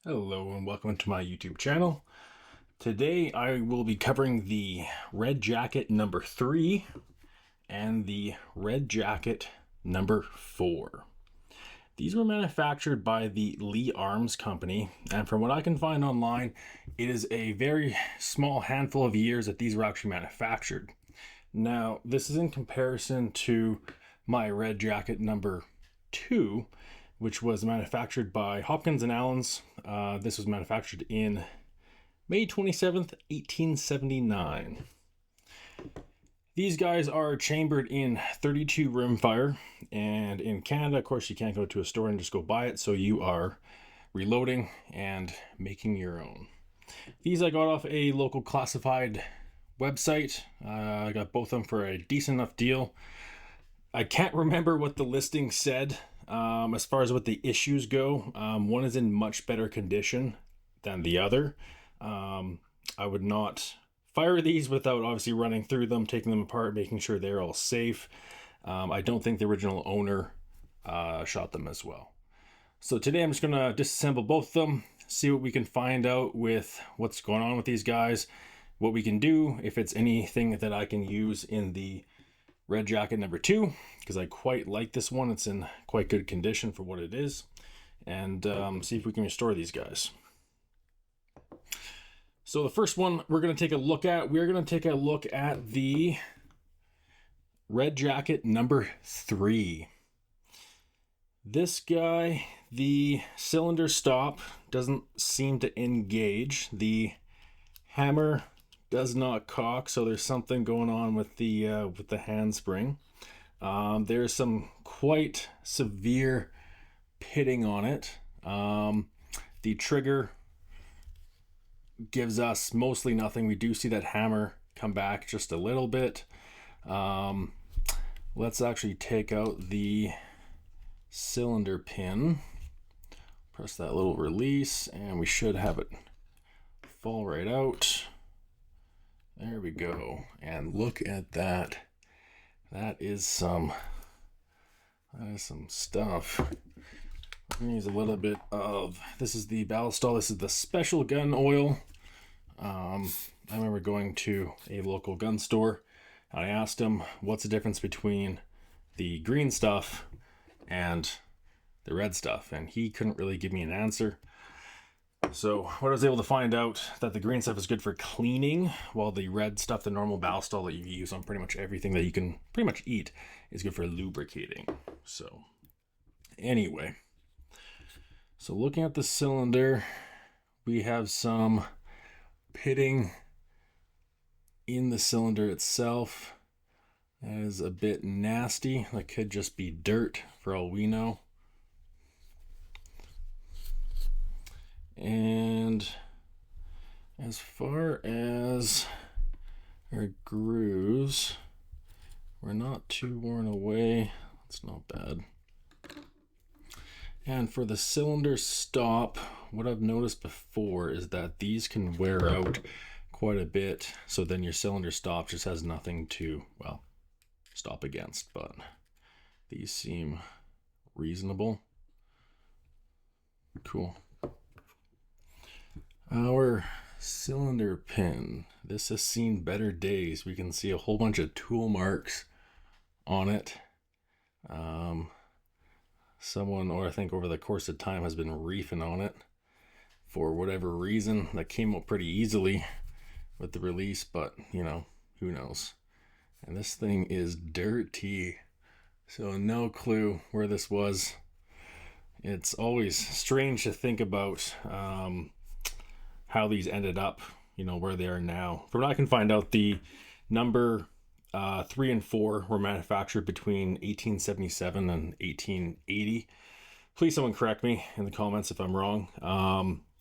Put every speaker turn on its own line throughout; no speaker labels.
Hello and welcome to my YouTube channel. Today I will be covering the Red Jacket number 3 and the Red Jacket number 4. These were manufactured by the Lee Arms Company, and from what I can find online, it is a very small handful of years that these were actually manufactured. Now, this is in comparison to my Red Jacket number 2, which was manufactured by Hopkins and Allens. This was manufactured in May 27th, 1879. These guys are chambered in 32 rimfire, and in Canada, of course, you can't go to a store and just go buy it, so you are reloading and making your own. These I got off a local classified website. I got both of them for a decent enough deal. I can't remember what the listing said as far as what the issues go. One is in much better condition than the other. I would not fire these without obviously running through them, taking them apart, making sure they're all safe. I don't think the original owner shot them as well. So today I'm just going to disassemble both of them, see what we can find out with what's going on with these guys, what we can do, if it's anything that I can use in the Red Jacket number 2, because I quite like this one. It's in quite good condition for what it is, and see if we can restore these guys. So the first one we're going to take a look at, the Red Jacket number 3. This guy, the cylinder stop doesn't seem to engage. The hammer does not cock, so there's something going on with the handspring. There's some quite severe pitting on it. The trigger gives us mostly nothing. We do see that hammer come back just a little bit. Let's actually take out the cylinder pin. Press that little release, and we should have it fall right out. There we go. And look at that. That is some stuff. I'm gonna use a little bit of, this is the Ballistol. This is the special gun oil. I remember going to a local gun store. I asked him, what's the difference between the green stuff and the red stuff? And he couldn't really give me an answer. So what I was able to find out, that the green stuff is good for cleaning, while the red stuff, the normal Ballistol that you use on pretty much everything that you can pretty much eat, is good for lubricating. So anyway, so looking at the cylinder, we have some pitting in the cylinder itself. That is a bit nasty. That could just be dirt for all we know. And as far as our grooves, we're not too worn away. That's not bad. And for the cylinder stop, what I've noticed before is that these can wear out quite a bit. So then your cylinder stop just has nothing to, well, stop against. But these seem reasonable. Cool. Our cylinder pin, this has seen better days. We can see a whole bunch of tool marks on it. Someone, or I think over the course of time, has been reefing on it for whatever reason. That came up pretty easily with the release, but you know, who knows. And this thing is dirty, so no clue where this was. It's always strange to think about how these ended up, you know, where they are now. From what I can find out, the number 3 and 4 were manufactured between 1877 and 1880. Please someone correct me in the comments if I'm wrong.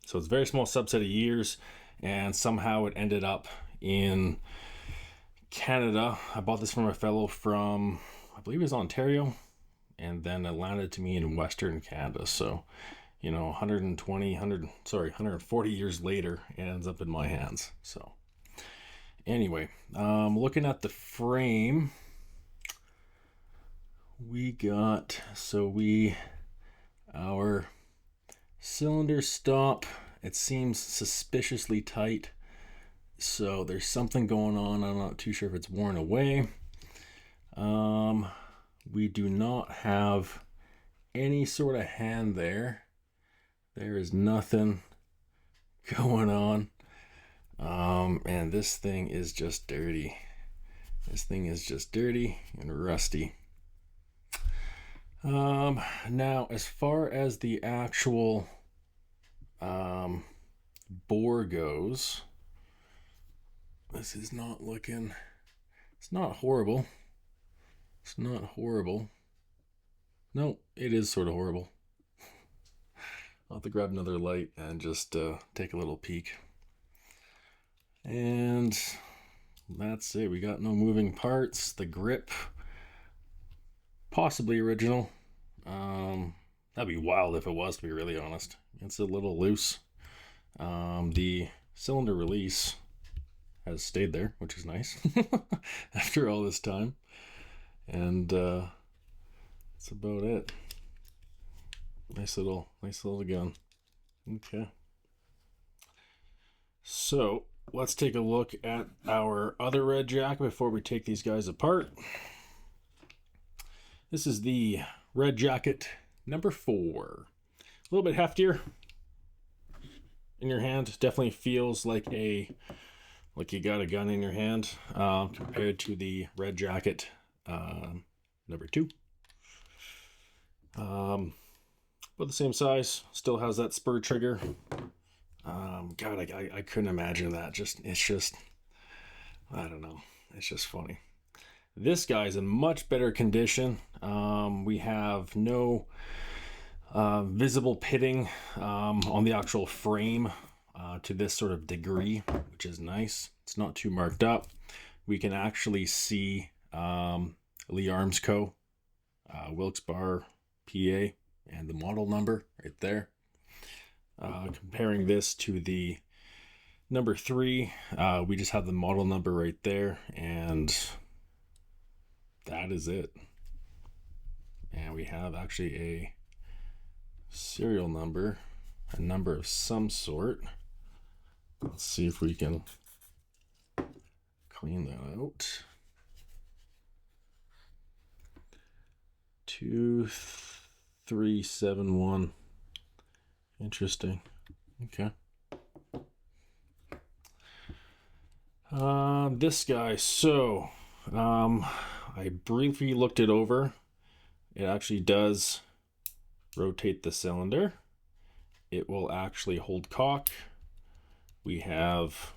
So it's a very small subset of years, and somehow it ended up in Canada. I bought this from a fellow from, I believe it was Ontario, and then it landed to me in Western Canada. So, you know, 140 years later, it ends up in my hands. So anyway, looking at the frame, we got, our Cylinder stop, it seems suspiciously tight. So there's something going on. I'm not too sure if it's worn away. We do not have any sort of hand there. There is nothing going on. And this thing is just dirty. This thing is just dirty and rusty. Now, as far as the actual bore goes, this is not looking, it's not horrible. It's not horrible. No, it is sort of horrible. I'll have to grab another light and just take a little peek. And that's it. We got no moving parts. The grip, possibly original. That'd be wild if it was, to be really honest. It's a little loose. The cylinder release has stayed there, which is nice after all this time. And that's about it. Nice little gun. Okay. So let's take a look at our other red jacket before we take these guys apart. This is the red jacket number 4. A little bit heftier in your hand. Definitely feels like you got a gun in your hand compared to the red jacket number 2. But the same size, still has that spur trigger. God, I couldn't imagine that. It's just, I don't know. It's just funny. This guy's in much better condition. We have no visible pitting on the actual frame to this sort of degree, which is nice. It's not too marked up. We can actually see Lee Arms Co., Wilkes-Barre, PA, and the model number right there. Comparing this to the number 3, we just have the model number right there, and that is it. And we have actually a serial number, a number of some sort. Let's see if we can clean that out. 2371. Interesting. Okay. This guy. So, I briefly looked it over. It actually does rotate the cylinder. It will actually hold cock. We have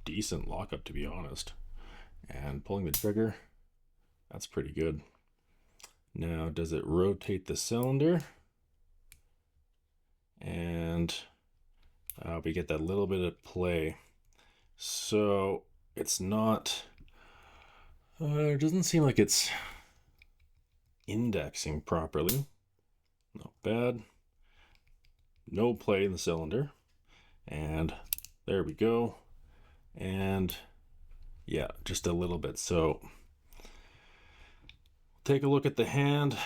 decent lockup, to be honest. And pulling the trigger, that's pretty good. Now, does it rotate the cylinder? And we get that little bit of play. So it's not, it doesn't seem like it's indexing properly. Not bad. No play in the cylinder. And there we go. And yeah, just a little bit. So take a look at the hand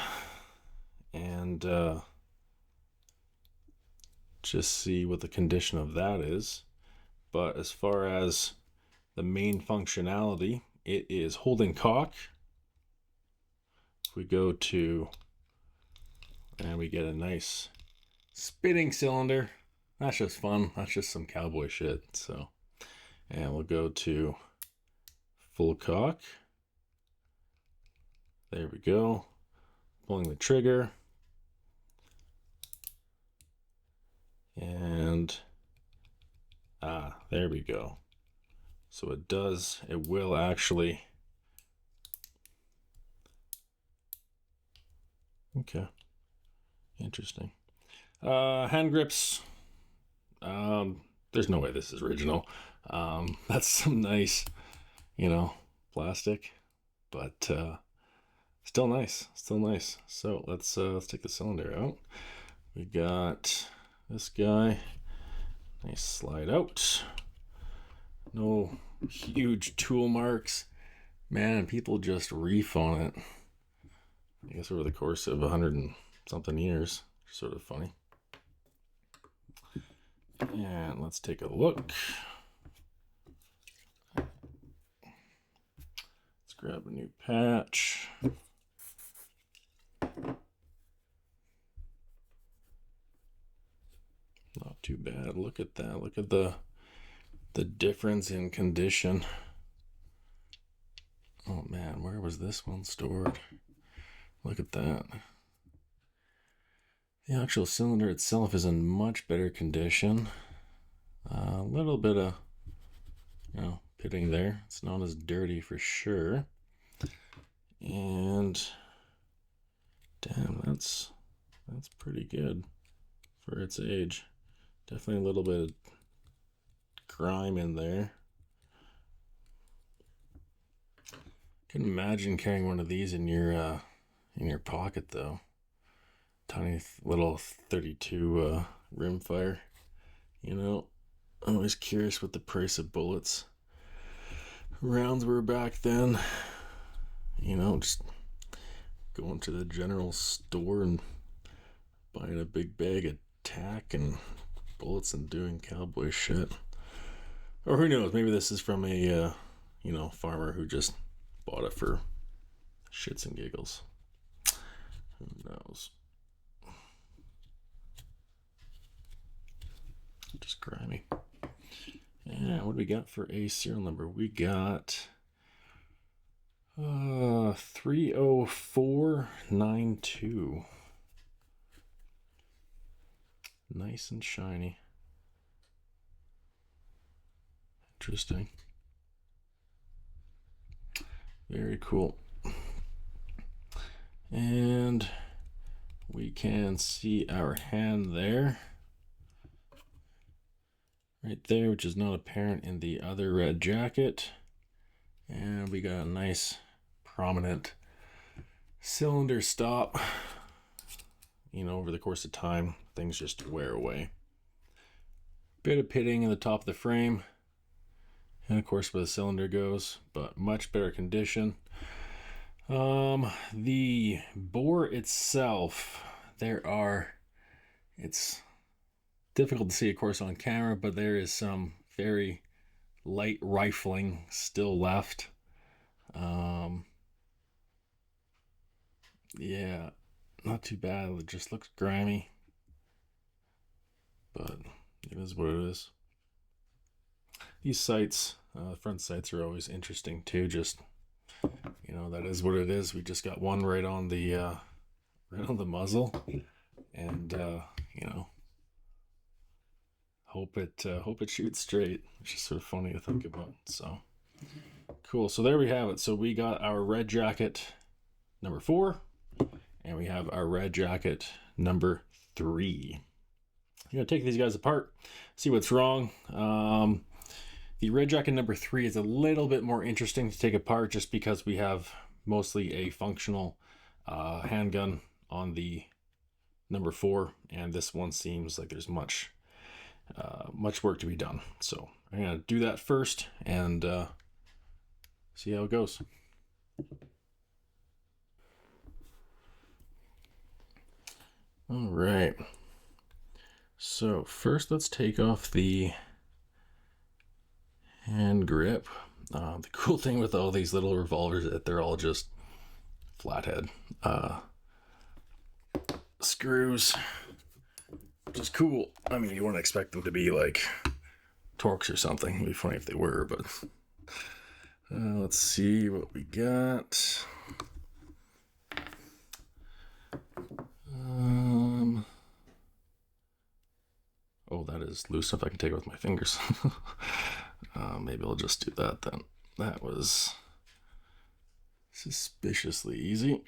and just see what the condition of that is. But as far as the main functionality, it is holding cock. If we go to, and we get a nice spinning cylinder. That's just fun. That's just some cowboy shit. So, and we'll go to full cock. There we go. Pulling the trigger. And there we go. So it will actually, okay, interesting. Hand grips, there's no way this is original. That's some nice, plastic, but still nice, So let's take the cylinder out. We got this guy. Nice slide out. No huge tool marks. Man, people just reef on it. I guess over the course of 100 and something years. sort of funny. And let's take a look. Let's grab a new patch. Not too bad. Look at that. Look at the difference in condition. Oh man, where was this one stored? Look at that. The actual cylinder itself is in much better condition. A little bit of, pitting there. It's not as dirty for sure. And damn, that's pretty good for its age. Definitely a little bit of grime in there. Couldn't imagine carrying one of these in your pocket though. Tiny little 32 rimfire. Always curious what the price of bullets rounds were back then. Just going to the general store and buying a big bag of tack and bullets and doing cowboy shit. Or who knows, maybe this is from a farmer who just bought it for shits and giggles. Who knows? Just grimy. Yeah, what do we got for a serial number? We got 30492. Nice and shiny. Interesting. Very cool. And we can see our hand there. Right there, which is not apparent in the other red jacket. And we got a nice prominent cylinder stop. Over the course of time, things just wear away. Bit of pitting in the top of the frame. And of course where the cylinder goes, but much better condition. The bore itself, it's difficult to see, of course, on camera, but there is some very light rifling still left. Yeah, not too bad. It just looks grimy, but it is what it is. These sights, front sights, are always interesting too. Just that is what it is. We just got one right on the muzzle, and hope it shoots straight. It's just sort of funny to think about. So cool. So there we have it. So we got our red jacket number 4, and we have our red jacket number 3. I'm gonna take these guys apart, see what's wrong. The red jacket number 3 is a little bit more interesting to take apart, just because we have mostly a functional handgun on the number 4, and this one seems like there's much work to be done. So I'm gonna do that first and see how it goes. All right. So first, let's take off the hand grip. The cool thing with all these little revolvers is that they're all just flathead screws, which is cool. I mean, you wouldn't expect them to be like Torx or something. It'd be funny if they were, but let's see what we got. Oh, that is loose enough I can take it with my fingers. Maybe I'll just do that then. That was suspiciously easy.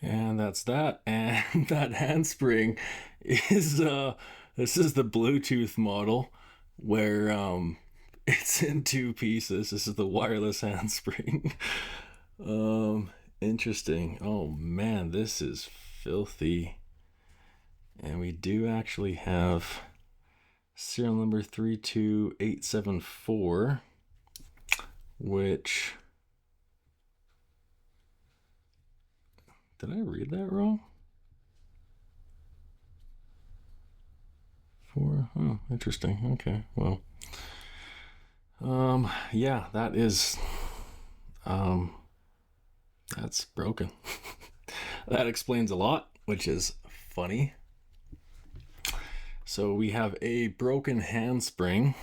And that's that. And that handspring is this is the Bluetooth model, where it's in 2 pieces. This is the wireless handspring. Interesting. Oh man, this is filthy. And we do actually have serial number 32874, which, did I read that wrong? 4, oh, interesting. Okay, well, yeah, that's broken. That explains a lot, which is funny. So we have a broken handspring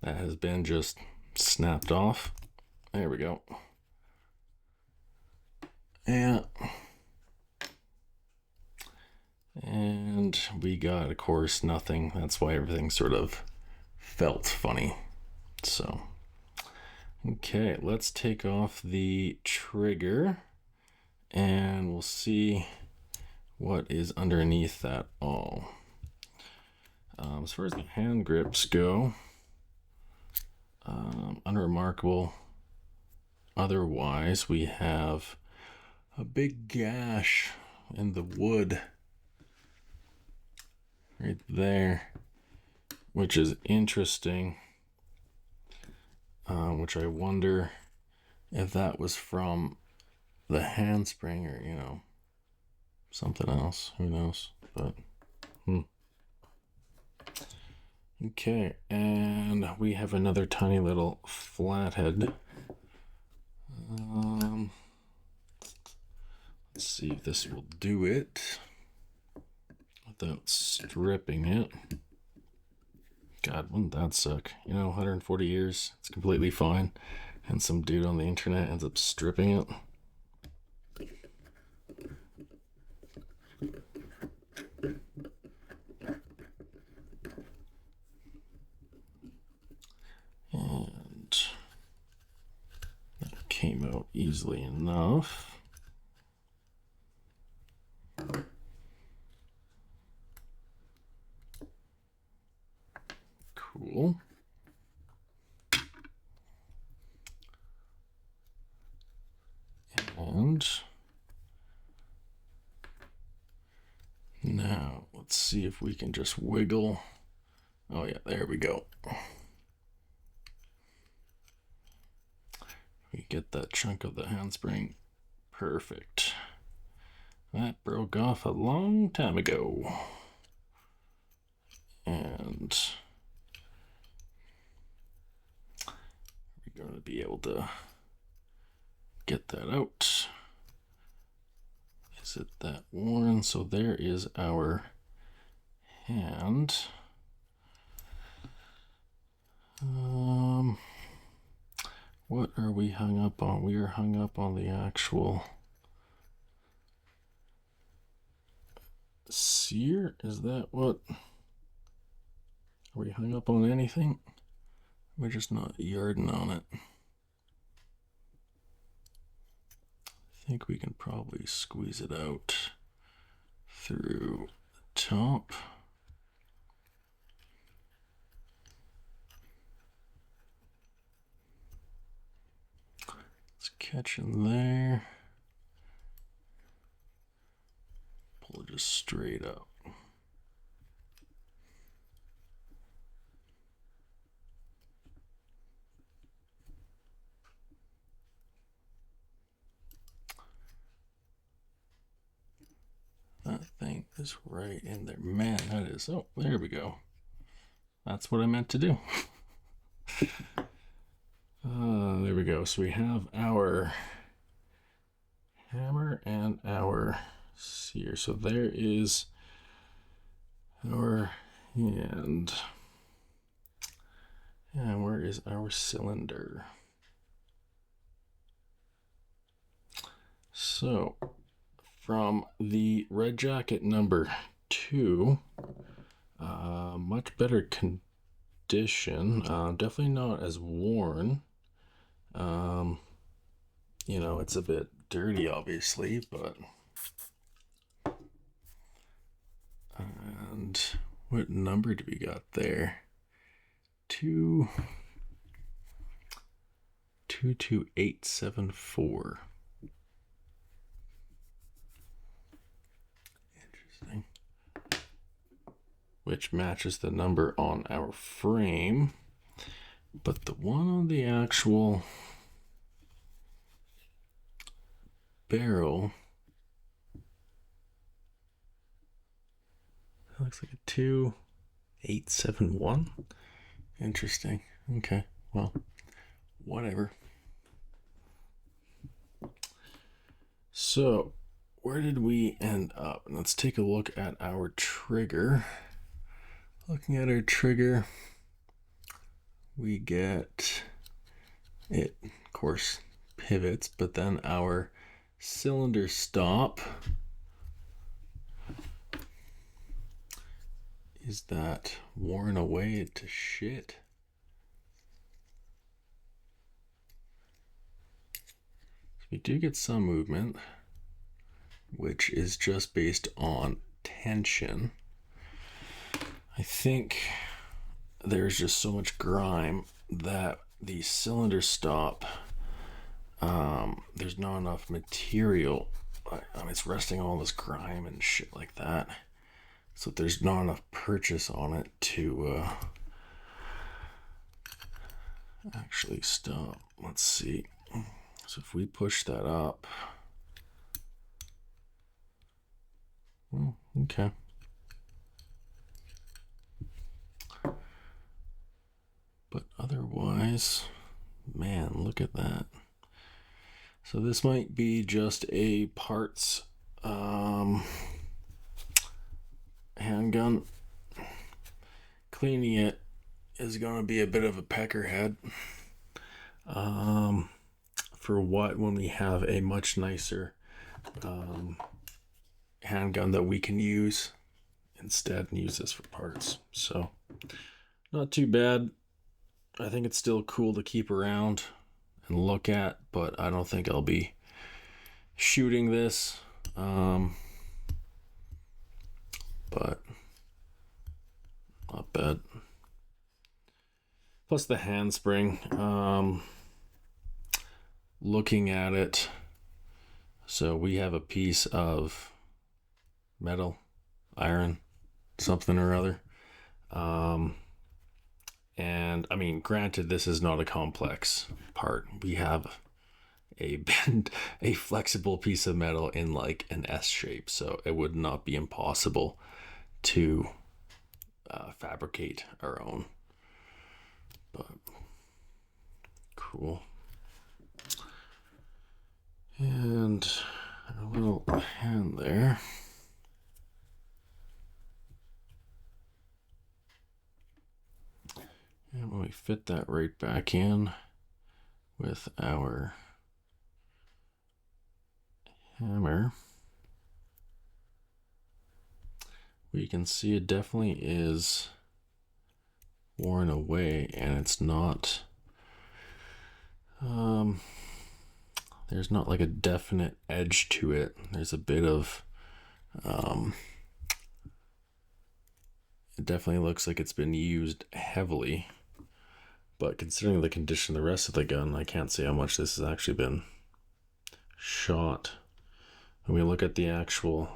that has been just snapped off. There we go. And we got, of course, nothing. That's why everything sort of felt funny. So, okay, let's take off the trigger and we'll see what is underneath that all. As far as the hand grips go, unremarkable. Otherwise, we have a big gash in the wood right there, which is interesting, which I wonder if that was from the handspring or, you know, something else. Who knows? But okay, and we have another tiny little flathead. Let's see if this will do it without stripping it. God, wouldn't that suck? You know, 140 years, it's completely fine, and some dude on the internet ends up stripping it. And that came out easily enough. Cool. And now let's see if we can just wiggle. Oh yeah, there we go. We get that chunk of the handspring. Perfect. That broke off a long time ago. And we're going to be able to get that out. Is it that worn? So there is our hand. What are we hung up on? We are hung up on the actual sear. Is that what? Are we hung up on anything? We're just not yarding on it. I think we can probably squeeze it out through the top. Let's catch in there. Pull it just straight up. That thing is right in there. Man, that is. Oh, there we go. That's what I meant to do. There we go. So we have our hammer and our sear. So there is our hand. And where is our cylinder? So from the Red Jacket number 2, much better condition. Definitely not as worn. You know, it's a bit dirty, obviously, but. And what number do we got there? 22874. Interesting. which matches the number on our frame, but the one on the actual barrel looks like a 2871. Interesting. Okay, well, whatever. So where did we end up? Let's take a look at our trigger. Looking at our trigger, we get it, of course, pivots, but then our cylinder stop is that worn away to shit. We do get some movement, which is just based on tension. I think there's just so much grime that the cylinder stop, there's not enough material. It's resting on all this grime and shit like that. So there's not enough purchase on it to actually stop. Let's see. So if we push that up, well, okay. But otherwise, man, look at that. So this might be just a parts handgun. Cleaning it is going to be a bit of a peckerhead. For what, when we have a much nicer handgun that we can use instead and use this for parts. So not too bad. I think it's still cool to keep around and look at, but I don't think I'll be shooting this. But not bad. Plus the handspring. Looking at it, so we have a piece of metal, iron, something or other. And I mean, granted, this is not a complex part. We have a flexible piece of metal in like an S shape, so it would not be impossible to fabricate our own. But cool. And a little hand there. And when we fit that right back in with our hammer, we can see it definitely is worn away, and it's not there's not like a definite edge to it. There's a bit of it definitely looks like it's been used heavily, but considering the condition of the rest of the gun, I can't see how much this has actually been shot. When we look at the actual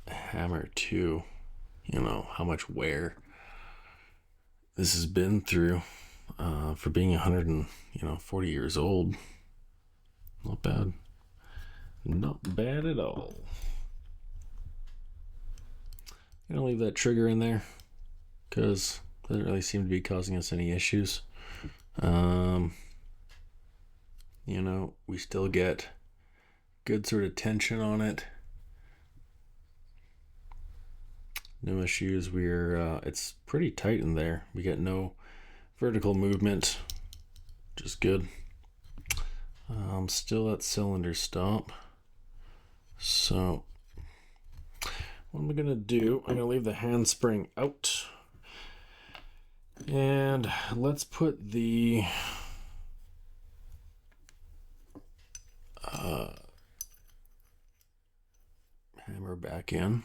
hammer too, you know, how much wear this has been through for being 140 years old. Not bad. Not bad at all. I'm gonna leave that trigger in there because it doesn't really seem to be causing us any issues. You know, we still get good sort of tension on it. No issues. It's pretty tight in there. We get no vertical movement, which is good. Still at cylinder stop. So what am I gonna do? I'm gonna leave the handspring out, and let's put the hammer back in.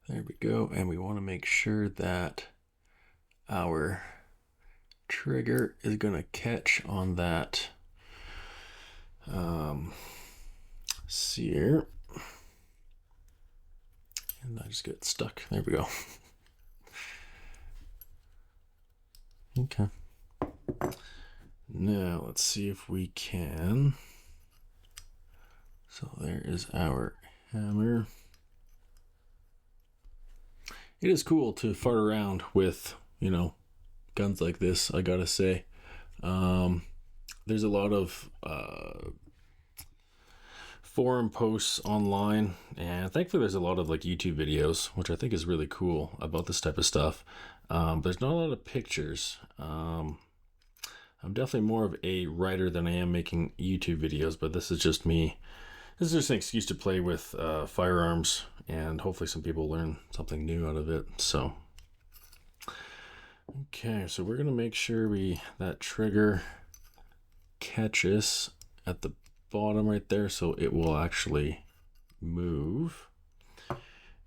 There we go. And we want to make sure that our trigger is going to catch on that see here. And I just get stuck. There we go. Okay. Now let's see if we can. So there is our hammer. It is cool to fart around with, you know, guns like this, I gotta say. There's a lot of forum posts online, and thankfully there's a lot of like YouTube videos, which I think is really cool about this type of stuff. There's not a lot of pictures. I'm definitely more of a writer than I am making YouTube videos, but this is just me. This is just an excuse to play with firearms, and hopefully some people learn something new out of it. So, okay, so we're gonna make sure that trigger catches at the bottom right there, so it will actually move.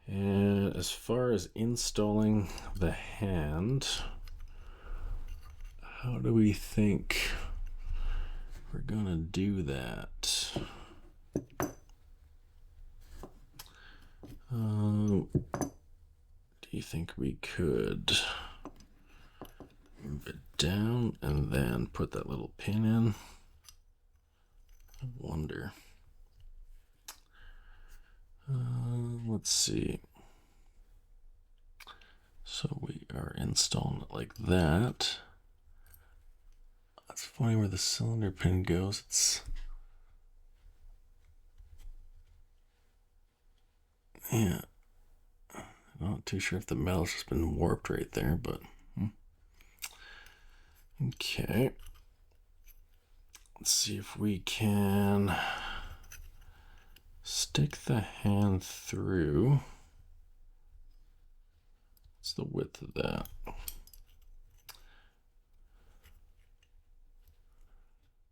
And as far as installing the hand, how do we think we're gonna do that? Do you think we could move it down and then put that little pin in? I wonder. Let's see. So we are installing it like that. That's funny where the cylinder pin goes. It's, yeah, I'm not too sure if the metal's just been warped right there, but okay. Let's see if we can stick the hand through. What's the width of that?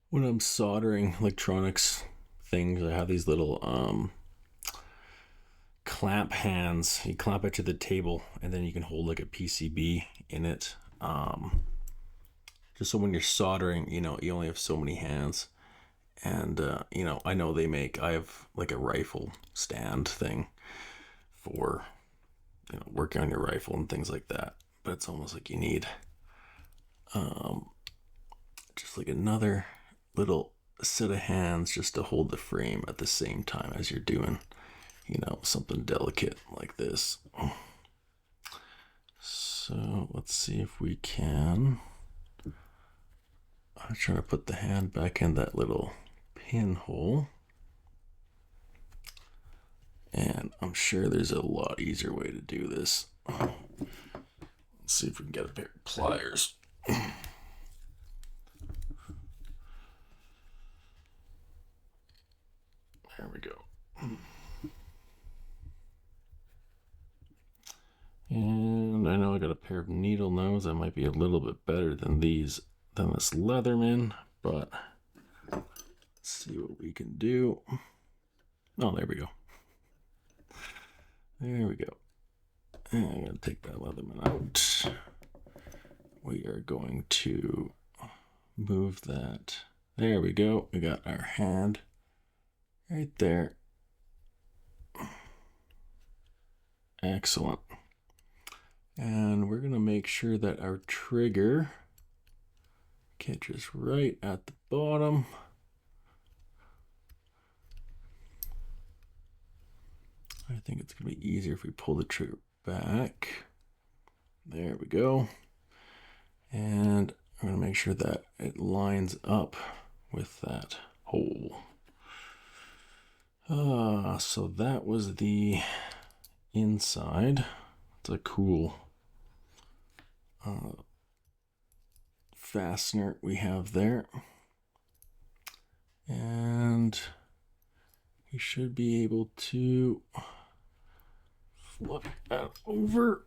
When I'm soldering electronics things, I have these little clamp hands. You clamp it to the table, and then you can hold like a PCB in it. Just so when you're soldering, you know, you only have so many hands. And you know, I have like a rifle stand thing for, you know, working on your rifle and things like that. But it's almost like you need just like another little set of hands just to hold the frame at the same time as you're doing, you know, something delicate like this. So let's see if we can. I'm trying to put the hand back in that little pinhole. And I'm sure there's a lot easier way to do this. Let's see if we can get a pair of pliers. There we go. And I know I got a pair of needle nose that might be a little bit better than this Leatherman, but let's see what we can do. Oh, there we go. There we go. And I'm going to take that Leatherman out. We are going to move that. There we go. We got our hand right there. Excellent. And we're going to make sure that our trigger catches right at the bottom. I think it's going to be easier if we pull the trigger back. There we go. And I'm going to make sure that it lines up with that hole. So that was the inside. It's a cool fastener we have there. And we should be able to flip that over.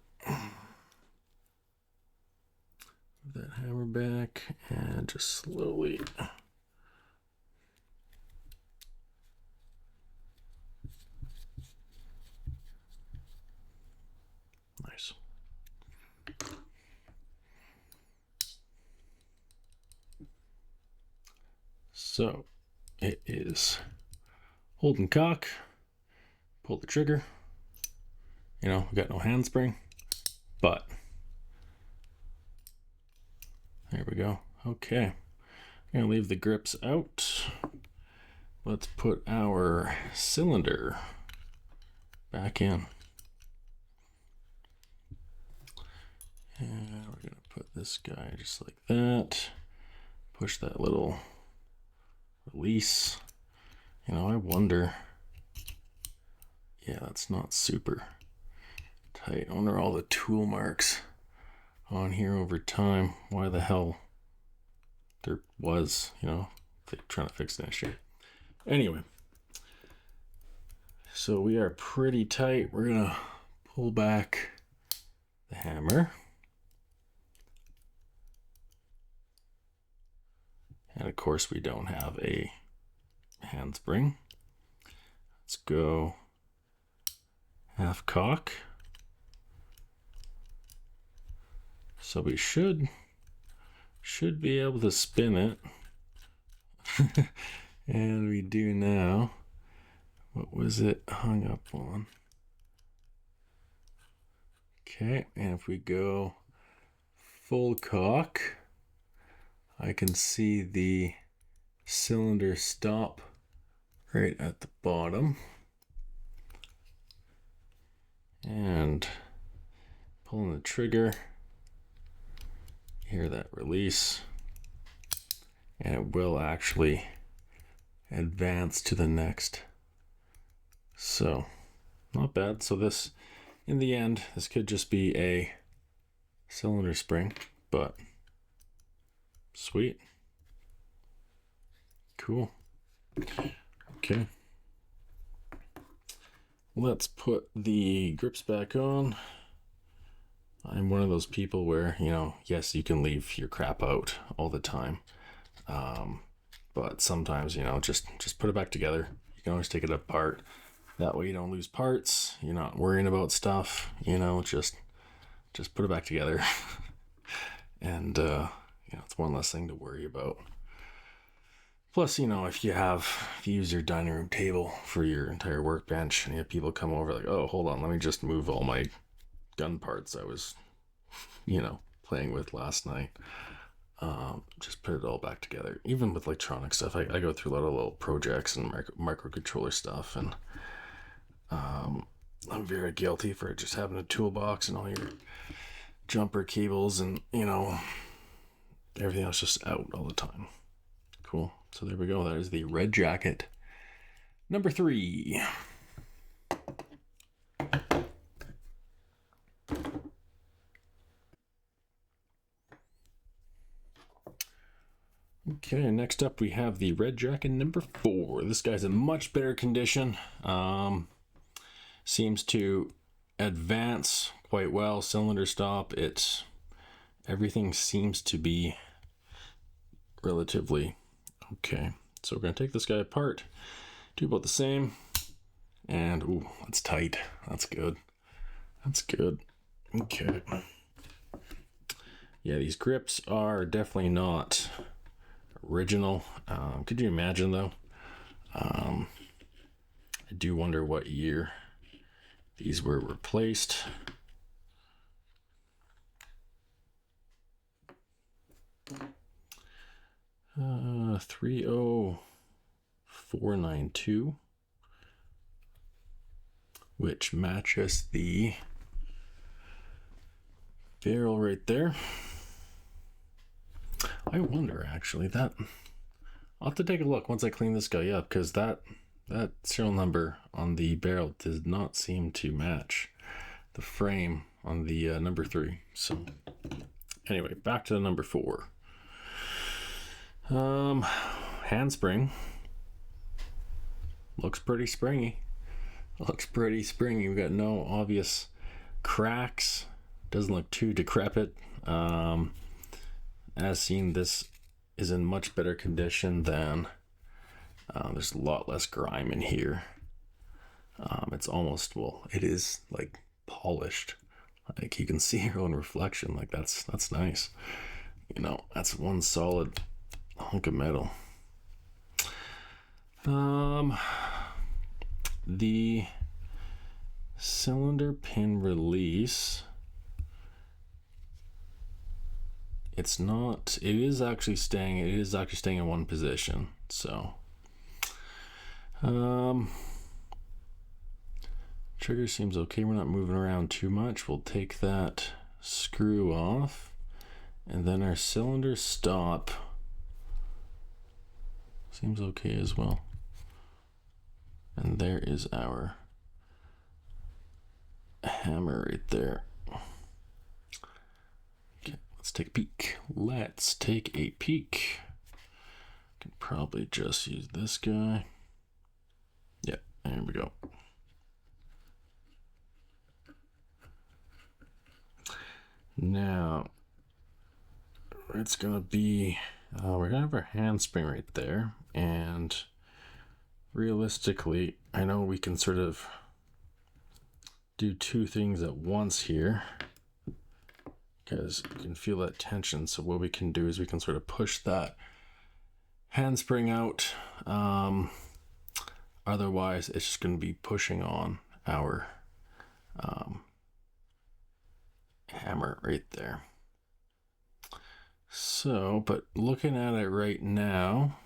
Move that hammer back and just slowly nice. So it is hold and cock, pull the trigger. You know, we got no handspring, but there we go. Okay, I'm gonna leave the grips out. Let's put our cylinder back in. And we're gonna put this guy just like that. Push that little release. You know, I wonder, yeah, that's not super tight. I wonder all the tool marks on here over time, why the hell there was, you know, trying to fix that shit. Anyway, so we are pretty tight. We're gonna pull back the hammer. And of course we don't have a handspring. Let's go half cock. So we should be able to spin it. And we do now. What was it hung up on? Okay, and if we go full cock, I can see the cylinder stop right at the bottom. And pulling the trigger, hear that release, and it will actually advance to the next. So not bad. So this, in the end, this could just be a cylinder spring, but sweet. Cool. Okay. Let's put the grips back on. I'm one of those people where, you know, yes, you can leave your crap out all the time. But sometimes, you know, just put it back together. You can always take it apart. That way you don't lose parts. You're not worrying about stuff, you know, just put it back together. And, you know, it's one less thing to worry about. Plus, you know, if you use your dining room table for your entire workbench and you have people come over like, oh, hold on, let me just move all my gun parts I was, you know, playing with last night. Just put it all back together. Even with electronic stuff, I go through a lot of little projects and microcontroller stuff, and I'm very guilty for just having a toolbox and all your jumper cables and, you know, everything else just out all the time. Cool. So there we go. That is the Red Jacket number 3. Okay, next up we have the Red Jacket number 4. This guy's in much better condition. Seems to advance quite well. Cylinder stop. Everything seems to be relatively okay. So we're gonna take this guy apart, do about the same, and ooh, that's tight. That's good. That's good. Okay. Yeah, these grips are definitely not original. Could you imagine though? I do wonder what year these were replaced. Uh, 30492, which matches the barrel right there. I wonder actually that I'll have to take a look once I clean this guy up, because that serial number on the barrel does not seem to match the frame on the number 3. So anyway, back to the number 4. Handspring looks pretty springy. We've got no obvious cracks. Doesn't look too decrepit. As seen, this is in much better condition than there's a lot less grime in here. It's almost, well, it is like polished. Like you can see your own reflection. Like that's nice. You know, that's one solid hunk of metal. the cylinder pin release, it's not, it is actually staying in one position. So trigger seems okay. We're not moving around too much. We'll take that screw off, and then our cylinder stop seems okay as well. And there is our hammer right there. Okay, let's take a peek. Can probably just use this guy. Yeah, there we go. Now, it's gonna be, we're gonna have our handspring right there, and realistically, I know we can sort of do two things at once here, because you can feel that tension. So what we can do is we can sort of push that handspring out. Otherwise, it's just going to be pushing on our hammer right there. So, but looking at it right now,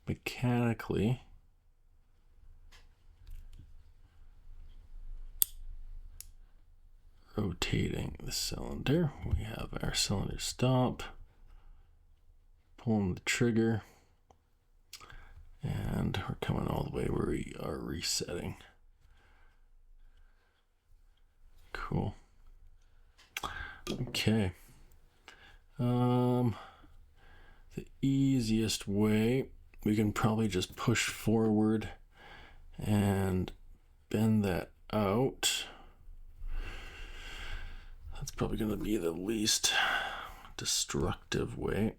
mechanically, rotating the cylinder, we have our cylinder stop, pulling the trigger, and we're coming all the way where we are resetting. Cool. Okay. The easiest way, we can probably just push forward and bend that out. That's probably going to be the least destructive way.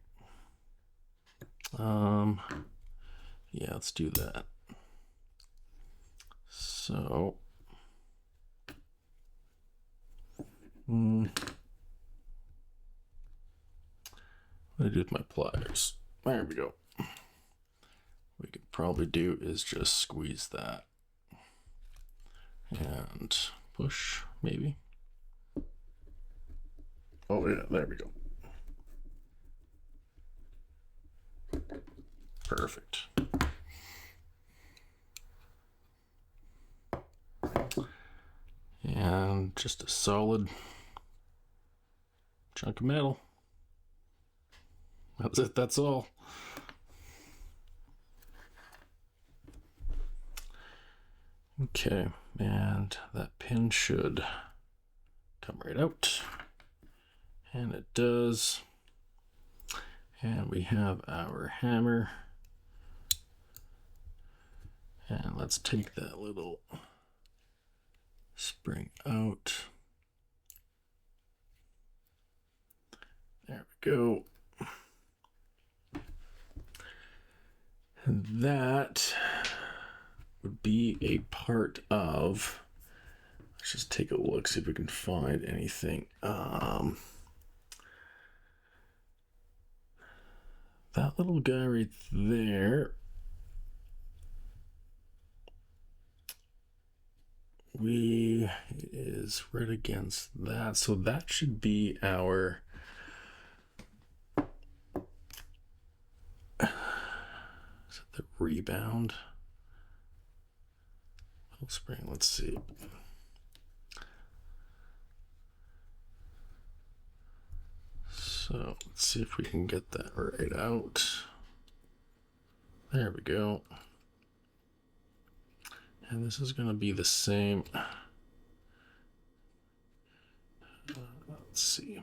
Yeah, let's do that. So, what do I do with my pliers? There we go. What we could probably do is just squeeze that and push, maybe. Oh yeah, there we go. Perfect. And just a solid chunk of metal. That's it, that's all. Okay, and that pin should come right out. And it does. And we have our hammer. And let's take that little spring out. There we go. And that would be a part of, let's just take a look, see if we can find anything. That little guy right there, is right against that, so that should be our is it the rebound spring? Let's see. So let's see if we can get that right out. There we go. And this is going to be the same. Let's see.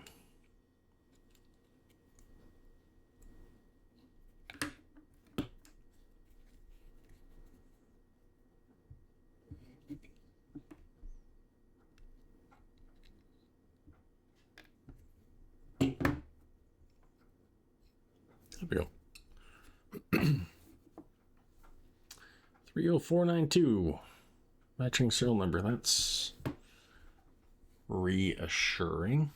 There we go. 30492. Matching serial number. That's reassuring.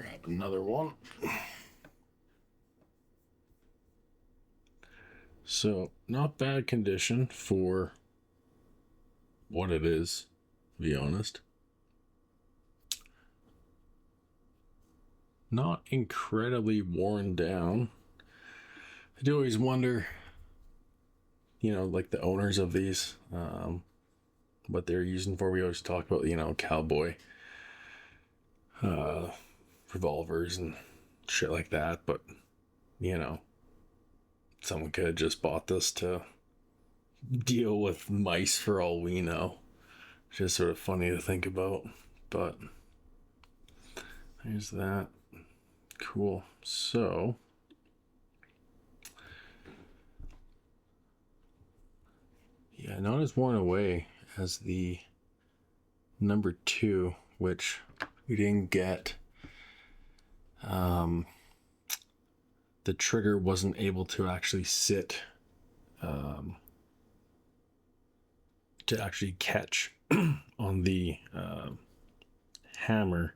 Grab another one. So, not bad condition for what it is, to be honest. Not incredibly worn down. I do always wonder, like the owners of these, what they're using for. We always talk about, cowboy revolvers and shit like that, but someone could have just bought this to deal with mice for all we know. It's just sort of funny to think about, but there's that. Cool. So yeah, not as worn away as the number 2, which we didn't get. The trigger wasn't able to actually sit to actually catch on the hammer.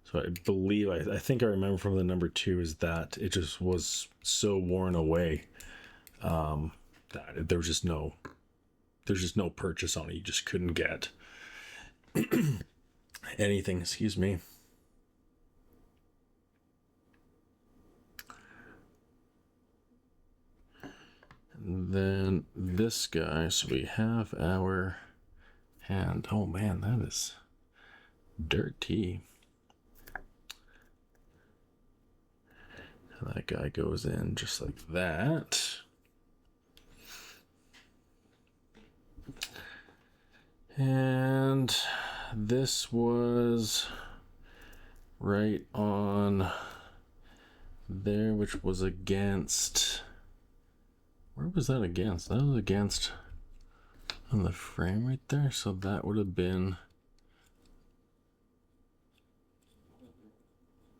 So I believe, I think I remember from the number 2 is that it just was so worn away that there's just no purchase on it. You just couldn't get anything, excuse me. And then this guy, so we have our hand. Oh man, that is dirty. And that guy goes in just like that. And this was right on there, which was against, where was that against? That was against on the frame right there. So that would have been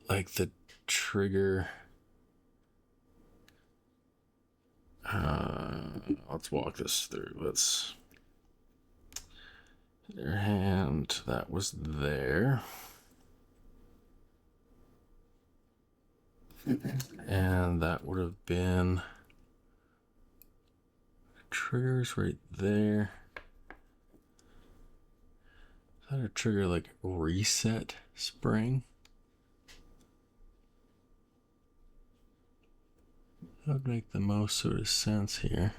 like the trigger. Let's walk this through. Their hand, that was there. And that would have been triggers right there. Is that a trigger like reset spring? That would make the most sort of sense here.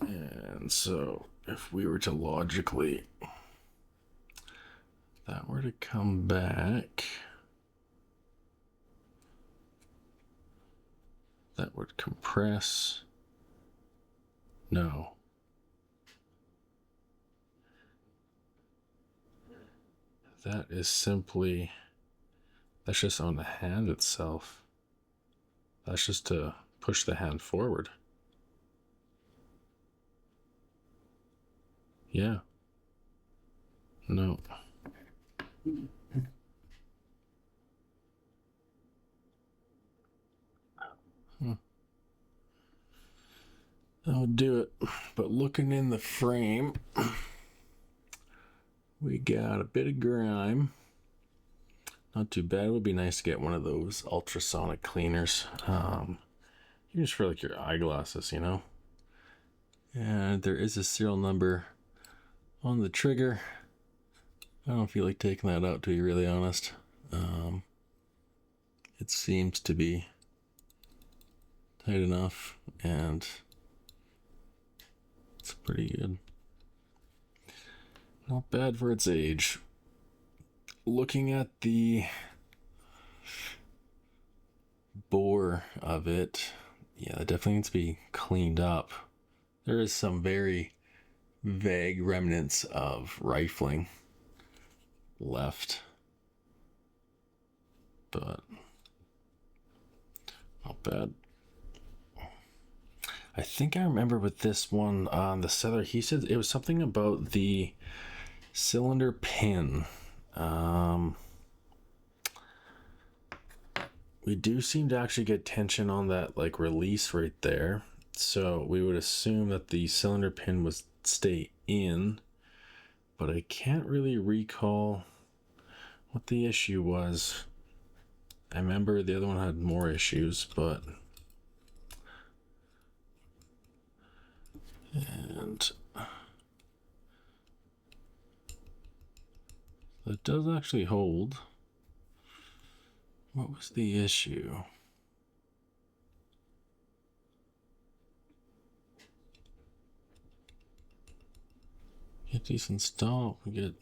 And so if we were to logically, that were to come back, that would compress. No. That is simply, that's just on the hand itself. That's just to push the hand forward. Yeah. No. That would do it. But looking in the frame, we got a bit of grime. Not too bad. It would be nice to get one of those ultrasonic cleaners. Just for like your eyeglasses, And there is a serial number on the trigger. I don't feel like taking that out, to be really honest. It seems to be tight enough, and it's pretty good. Not bad for its age. Looking at the bore of it, yeah, it definitely needs to be cleaned up. There is some very vague remnants of rifling left, but not bad. I think I remember with this one, the seller, he said it was something about the cylinder pin. We do seem to actually get tension on that like release right there. So we would assume that the cylinder pin would stay in. but I can't really recall what the issue was. I remember the other one had more issues, but... And... it does actually hold. What was the issue? Get decent stop. We get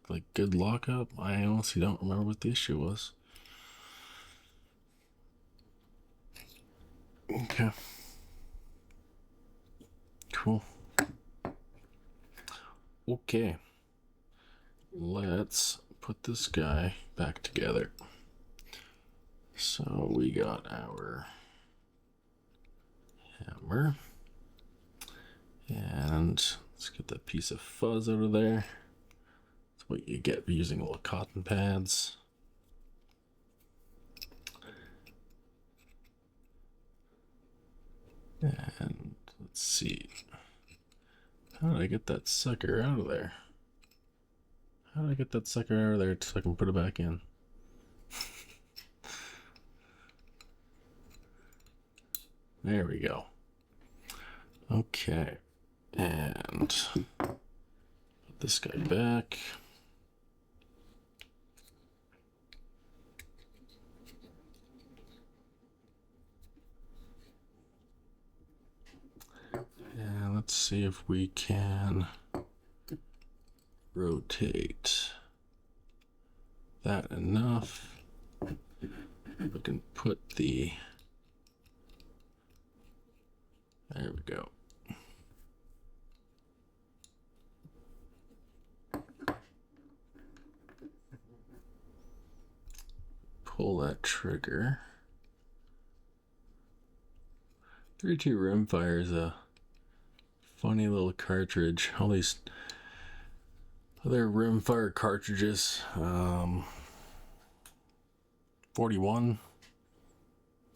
like good lockup. I honestly don't remember what the issue was. Okay. Cool. Okay. Let's put this guy back together. So we got our hammer. And let's get that piece of fuzz out of there. That's what you get for using little cotton pads. And let's see. How did I get that sucker out of there? How did I get that sucker out of there so I can put it back in? There we go. Okay. And put this guy back. And let's see if we can rotate that enough. We can put the... There we go. Pull that trigger. 32 rimfire is a funny little cartridge. All these other rimfire cartridges, 41,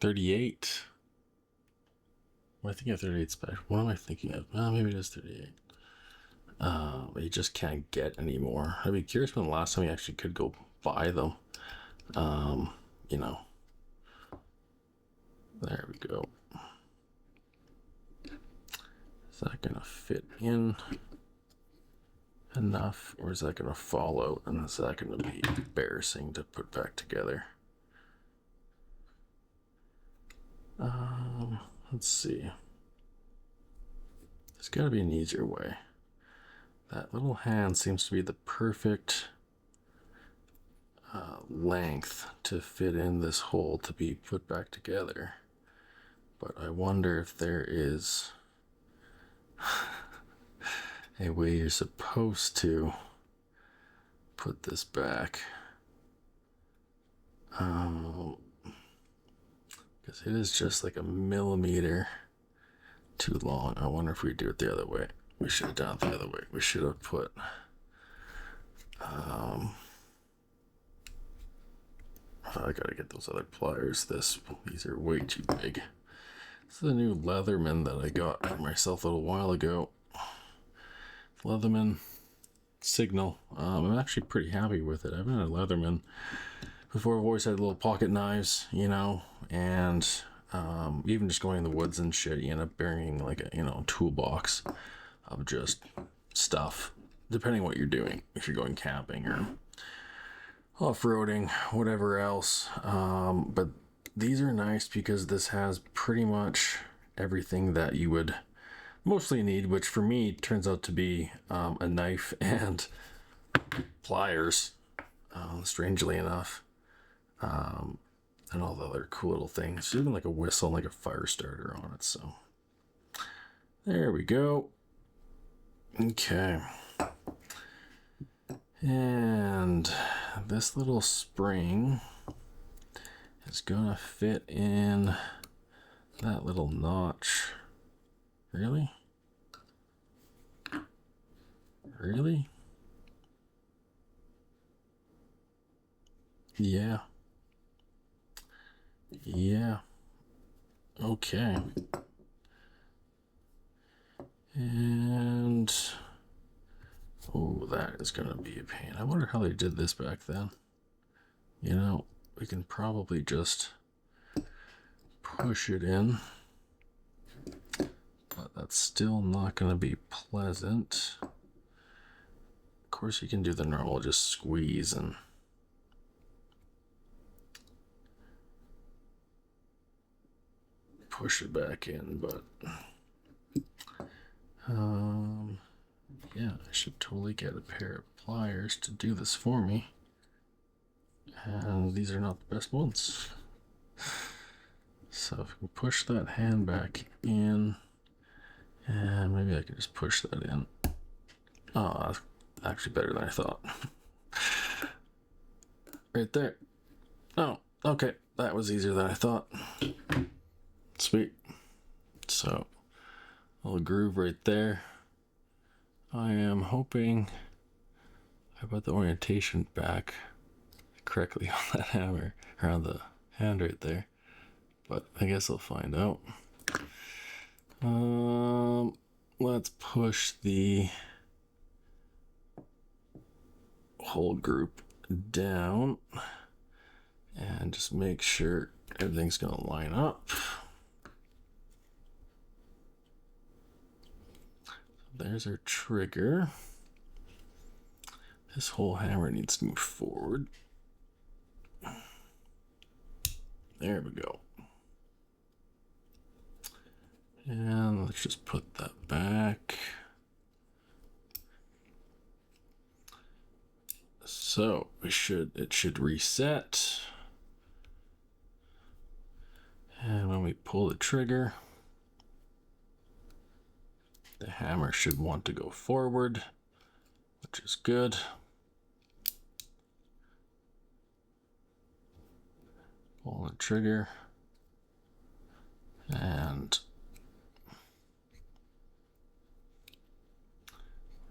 38. Well, I think I have 38 special. What am I thinking of? Maybe it is 38. You just can't get anymore. I'd be curious when the last time you actually could go buy them. You know. There we go. Is that gonna fit in enough, or is that gonna fall out, and is that gonna be embarrassing to put back together? Let's see. There's gotta be an easier way. That little hand seems to be the perfect length to fit in this hole to be put back together. But I wonder if there is a way you're supposed to put this back. Because it is just like a millimeter too long. I wonder if we do it the other way. We should have done it the other way. We should have put I gotta get those other pliers. These are way too big. This is a new Leatherman that I got for myself a little while ago. Leatherman Signal. I'm actually pretty happy with it. I've been a Leatherman before. I've always had little pocket knives, you know, and even just going in the woods and shit, you end up burying like a, toolbox of just stuff, depending what you're doing. If you're going camping or off-roading, whatever else. But these are nice because this has pretty much everything that you would mostly need, which for me turns out to be a knife and pliers, strangely enough, and all the other cool little things, even like a whistle and like a fire starter on it. So there we go. Okay. And this little spring is gonna fit in that little notch. Really? Really? Yeah. Yeah. Okay. And Oh, that is gonna be a pain. I wonder how they did this back then. You know, we can probably just push it in, but that's still not gonna be pleasant. Of course, you can do the normal, just squeeze and push it back in, but yeah, I should totally get a pair of pliers to do this for me. And these are not the best ones. So if we can push that hand back in, and maybe I can just push that in. Oh, that's actually better than I thought. Right there. Oh, okay. That was easier than I thought. Sweet. So, a little groove right there. I am hoping I got the orientation back correctly on that hammer, or on the hand right there. But I guess I'll find out. Let's push the whole group down and just make sure everything's gonna line up. There's our trigger. This whole hammer needs to move forward. There we go. And let's just put that back. So it should reset. And when we pull the trigger, the hammer should want to go forward, which is good. Pull the trigger. And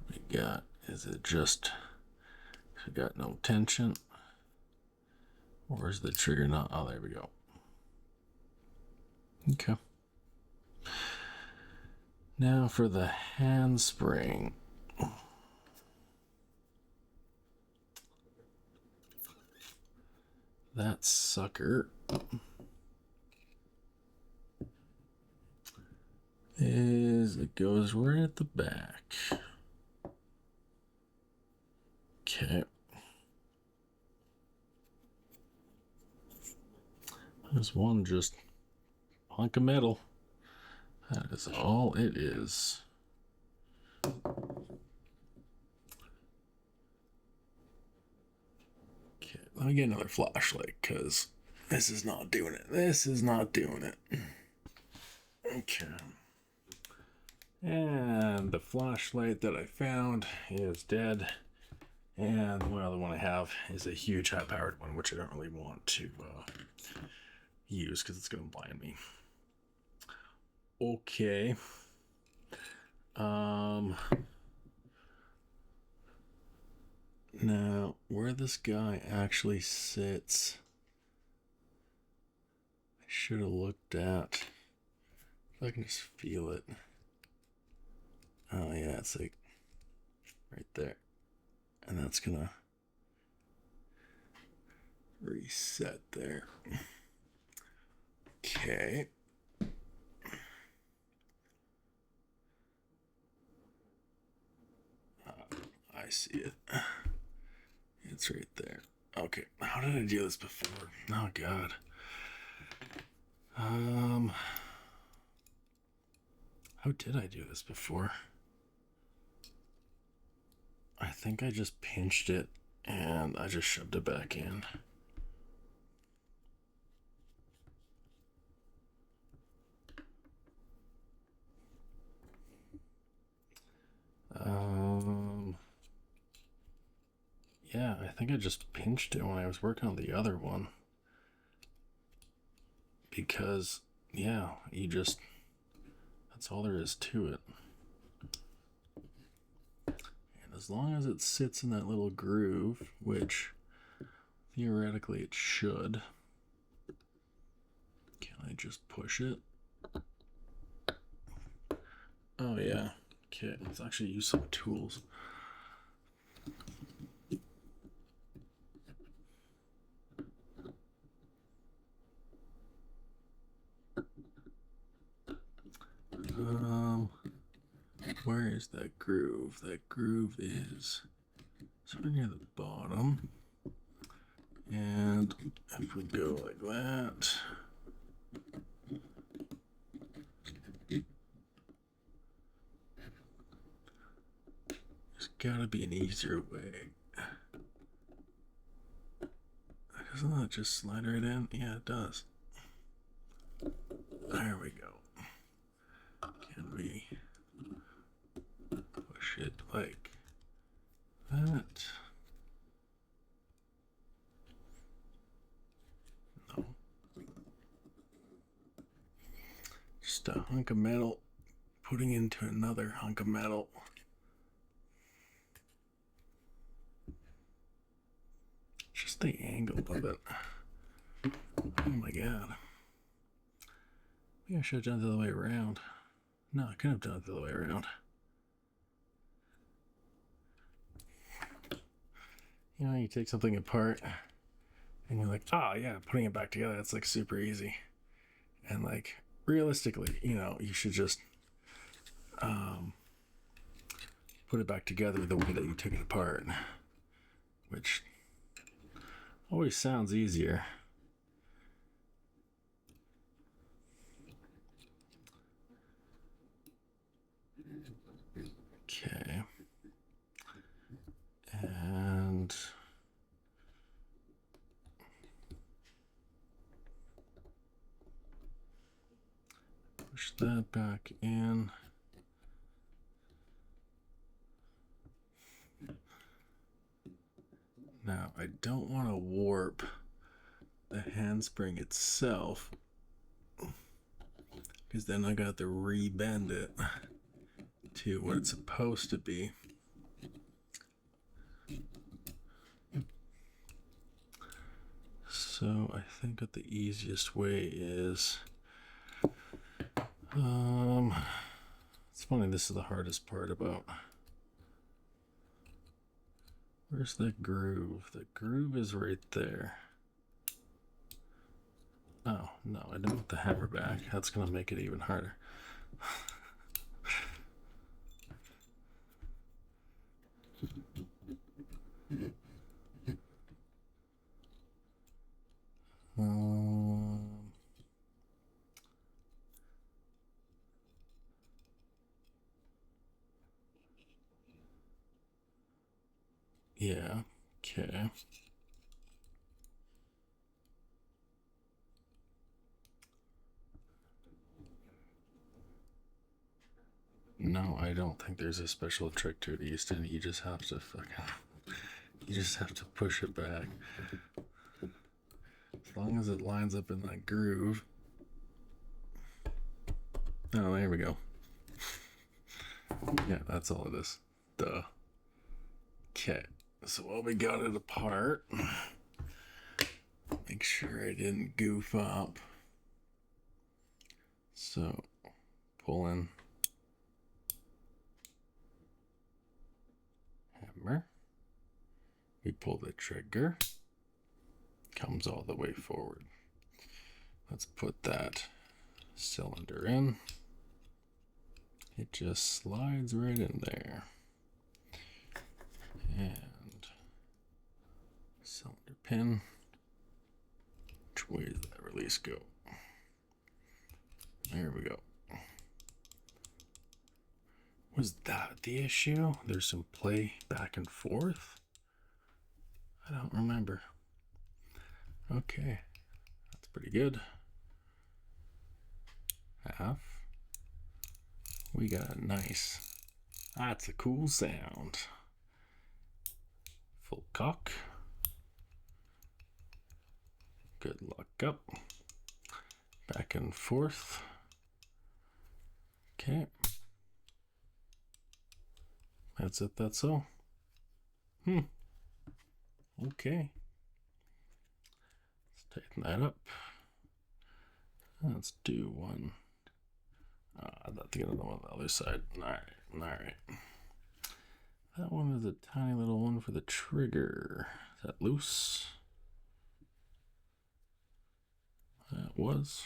we got, is it just, we got no tension? Or is the trigger not? Oh, there we go. Okay. Now for the handspring. That sucker it goes right at the back. Okay. There's one just hunk of metal. That is all it is. Okay, let me get another flashlight because this is not doing it. This is not doing it. Okay. And the flashlight that I found is dead. And the other one I have is a huge high-powered one, which I don't really want to use because it's going to blind me. Okay. Now, where this guy actually sits, I should have looked at. If I can just feel it. Oh yeah, it's like right there. And that's gonna reset there. Okay. I see it. It's right there. Okay. How did I do this before? Oh God. How did I do this before? I think I just pinched it and I just shoved it back in. Yeah, I think I just pinched it when I was working on the other one. Because, yeah, that's all there is to it. And as long as it sits in that little groove, which theoretically it should, can I just push it? Oh, yeah. Okay, let's actually use some tools. Where's that groove? That groove is sort of near the bottom. And if we go like that, there's gotta be an easier way. Doesn't that just slide right in? Yeah, it does. There we go. Can we push it like that? No. Just a hunk of metal putting into another hunk of metal. Just the angle of it. Oh my god. Maybe I should have done it the other way around. No, I could have done it the other way around. You know, you take something apart and you're like, oh yeah, putting it back together, that's like super easy. And like, realistically, you know, you should just put it back together the way that you took it apart, which always sounds easier. Okay. And push that back in. Now, I don't want to warp the handspring itself, because then I got to re-bend it to what it's supposed to be. So I think that the easiest way is, it's funny, this is the hardest part about, where's the groove? The groove is right there. Oh, no, I don't want the hammer back. That's going to make it even harder. Yeah, okay. No, I don't think there's a special trick to it, Easton. You just have to push it back. As long as it lines up in that groove. Oh, there we go. Yeah, that's all it is. Duh. Okay, so while we got it apart, make sure I didn't goof up. So, pull in hammer. We pull the trigger. Comes all the way forward. Let's put that cylinder in. It just slides right in there. And cylinder pin. Which way does that release go? There we go. Was that the issue? There's some play back and forth? I don't remember. Okay, that's pretty good. Half. We got a nice, that's a cool sound. Full cock. Good luck up. Back and forth. Okay. That's it, that's all. Okay. Let's tighten that up. Let's do one. I'd like to get another one on the other side. Alright. That one is a tiny little one for the trigger. Is that loose? That was.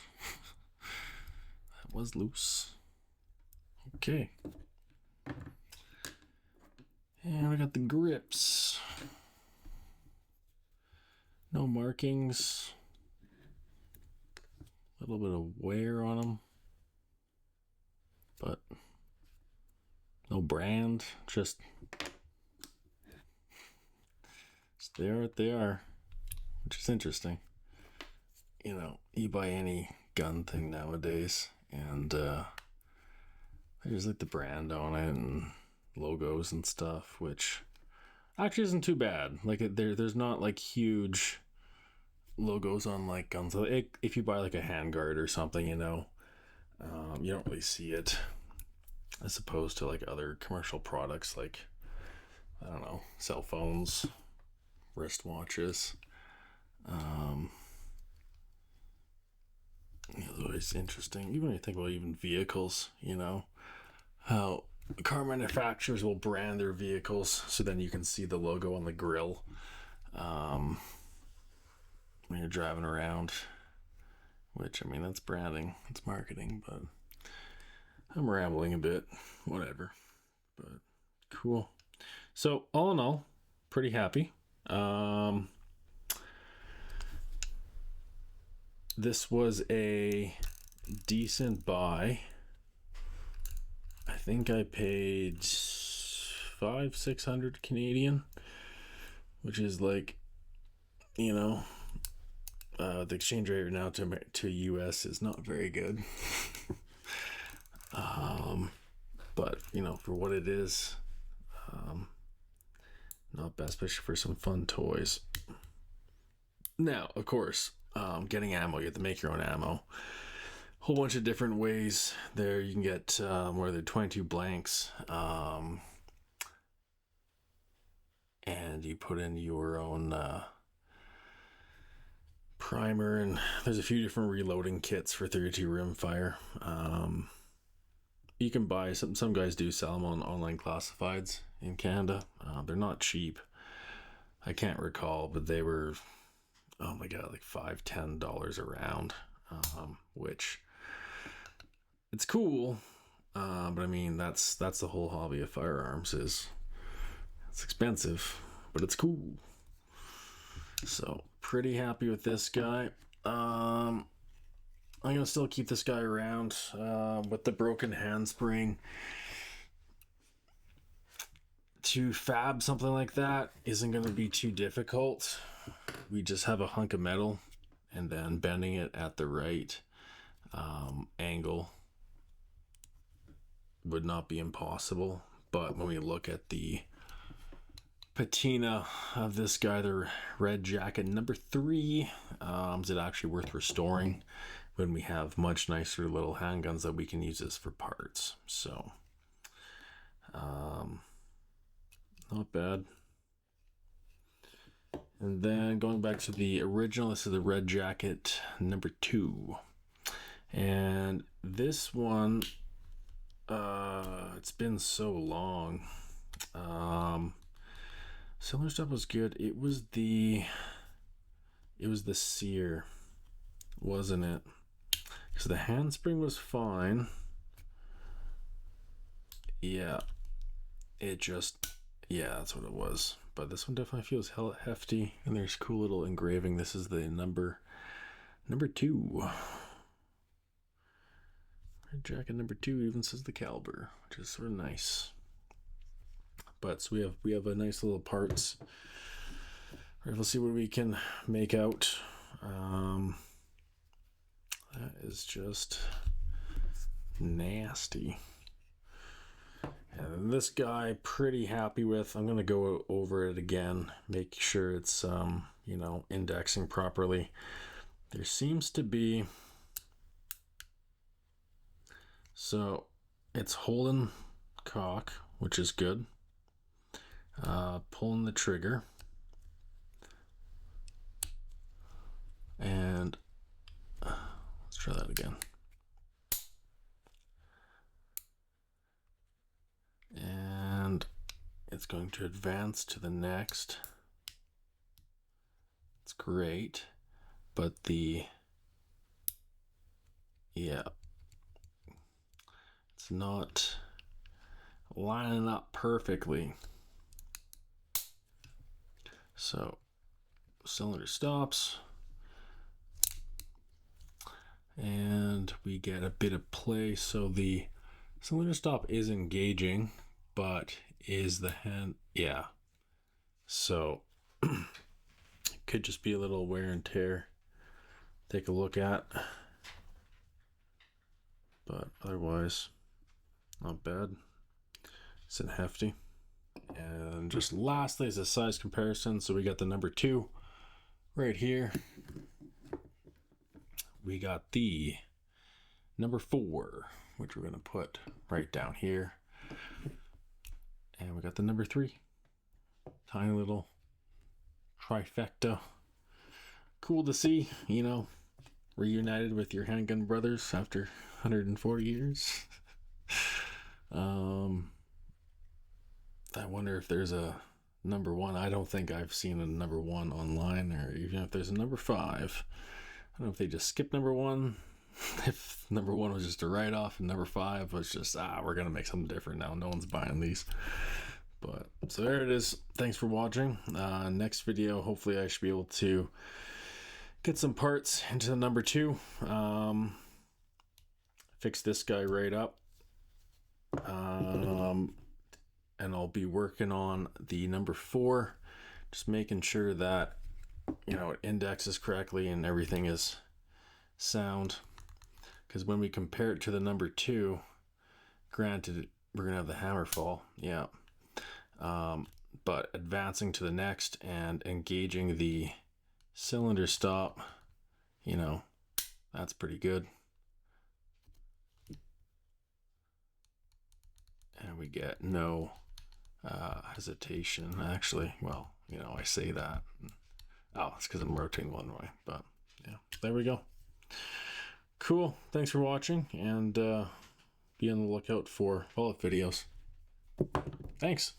That was loose. Okay. And we got the grips. No markings. A little bit of wear on them. But no brand. Just they are what they are. Which is interesting. You know, you buy any gun thing nowadays and there's like the brand on it and logos and stuff, which actually isn't too bad. Like there's not like huge logos on like guns. If you buy like a handguard or something, you know, you don't really see it as opposed to like other commercial products like, I don't know, cell phones, wristwatches. It's always interesting, even when you think about even vehicles, you know, how car manufacturers will brand their vehicles so then you can see the logo on the grill when you're driving around, which, I mean, that's branding, it's marketing, but I'm rambling a bit, whatever, but cool. So all in all, pretty happy. This was a decent buy. I think I paid 500-600 Canadian, which is like, you know, the exchange rate now to US is not very good. But you know, for what it is, not bad, especially for some fun toys. Now, of course, getting ammo, you have to make your own ammo. Whole bunch of different ways there. You can get where they're 22 blanks, and you put in your own primer, and there's a few different reloading kits for 32 rimfire. You can buy some guys do sell them on online classifieds in Canada. They're not cheap. I can't recall, but they were, oh my god, like $5-10 a round, which it's cool, but I mean that's the whole hobby of firearms. It's expensive, but it's cool. So pretty happy with this guy. I'm gonna still keep this guy around with the broken handspring. To fab something like that isn't going to be too difficult. We just have a hunk of metal and then bending it at the right angle would not be impossible. But when we look at the patina of this guy, the Red Jacket number 3, is it actually worth restoring when we have much nicer little handguns that we can use this for parts? So not bad. And then going back to the original, this is the Red Jacket number 2. And this one, it's been so long. Similar stuff was good. It was the sear, wasn't it? Because the handspring was fine. Yeah. Yeah, that's what it was. But this one definitely feels hella hefty, and there's cool little engraving. This is the number 2. Red Jacket number 2 even says the caliber, which is sort of nice. But so we have a nice little parts. All right, let's see what we can make out. That is just nasty. And this guy, pretty happy with. I'm gonna go over it again, make sure it's you know, indexing properly. There seems to be, so it's holding cock, which is good. Pulling the trigger, and let's try that again. And it's going to advance to the next. It's great, but it's not lining up perfectly. So cylinder stops, and we get a bit of play. So the cylinder stop is engaging, but is the hand, yeah. So could just be a little wear and tear. Take a look at, but otherwise not bad. It's hefty. And just lastly is a size comparison. So we got the number 2 right here. We got the number 4, which we're going to put right down here. And we got the number 3. Tiny little trifecta. Cool to see, you know, reunited with your handgun brothers after 140 years. I wonder if there's a number 1. I don't think I've seen a number 1 online, or even if there's a number 5. I don't know if they just skipped number 1. If number 1 was just a write-off and number 5 was just, we're gonna make something different now. No one's buying these. But so there it is. Thanks for watching. Next video, hopefully I should be able to get some parts into the number 2. Fix this guy right up. And I'll be working on the number 4, just making sure that, you know, it indexes correctly and everything is sound. Because when we compare it to the number 2, granted, we're gonna have the hammer fall, yeah. But advancing to the next and engaging the cylinder stop, you know, that's pretty good. And we get no hesitation. Actually, well, you know, I say that. Oh, it's because I'm rotating one way. But yeah, there we go. Cool. Thanks for watching, and be on the lookout for follow-up videos. Thanks.